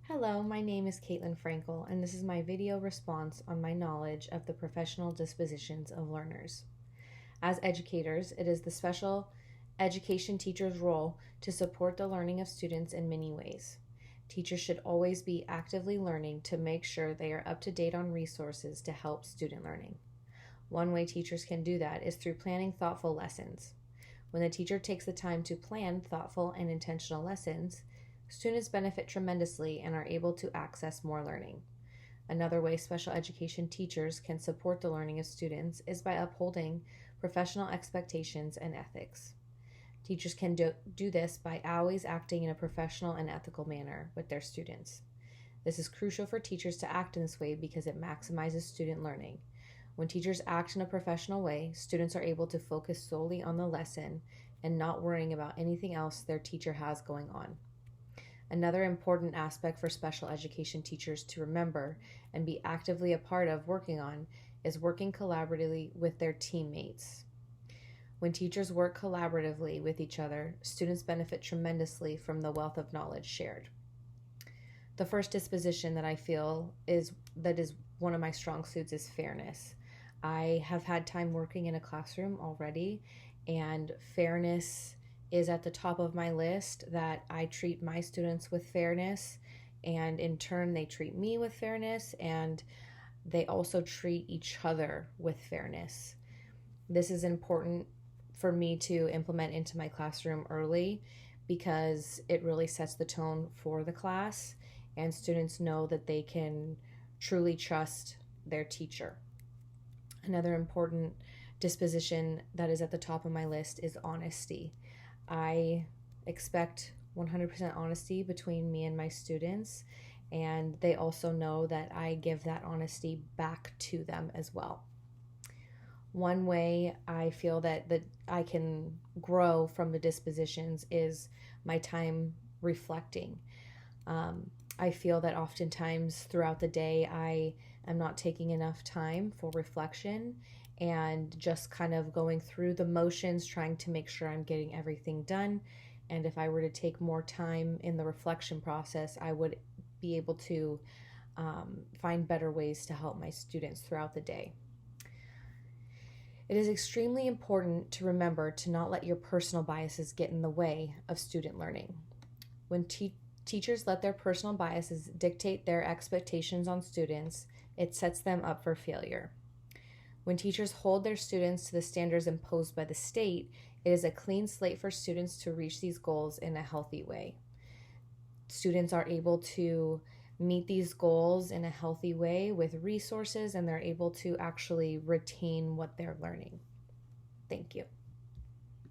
Hello, my name is Caitlin Frankel, and this is my video response on my knowledge of the professional dispositions of learners. As educators, it is the special education teacher's role to support the learning of students in many ways. Teachers should always be actively learning to make sure they are up to date on resources to help student learning. One way teachers can do that is through planning thoughtful lessons. When the teacher takes the time to plan thoughtful and intentional lessons, students benefit tremendously and are able to access more learning. Another way special education teachers can support the learning of students is by upholding professional expectations and ethics. Teachers can do this by always acting in a professional and ethical manner with their students. This is crucial for teachers to act in this way because it maximizes student learning. When teachers act in a professional way, students are able to focus solely on the lesson and not worrying about anything else their teacher has going on. Another important aspect for special education teachers to remember and be actively a part of working on is working collaboratively with their teammates. When teachers work collaboratively with each other, students benefit tremendously from the wealth of knowledge shared. The first disposition that I feel is one of my strong suits is fairness. I have had time working in a classroom already, and fairness is at the top of my list, that I treat my students with fairness, and in turn they treat me with fairness, and they also treat each other with fairness. This is important for me to implement into my classroom early because it really sets the tone for the class, and students know that they can truly trust their teacher. Another important disposition that is at the top of my list is honesty. I expect 100% honesty between me and my students, and they also know that I give that honesty back to them as well. One way I feel that I can grow from the dispositions is my time reflecting. I feel that oftentimes throughout the day I am not taking enough time for reflection and just kind of going through the motions, trying to make sure I'm getting everything done. And if I were to take more time in the reflection process, I would be able to find better ways to help my students throughout the day. It is extremely important to remember to not let your personal biases get in the way of student learning. When teachers let their personal biases dictate their expectations on students, it sets them up for failure. When teachers hold their students to the standards imposed by the state, it is a clean slate for students to reach these goals in a healthy way. Students are able to meet these goals in a healthy way with resources, and they're able to actually retain what they're learning. Thank you.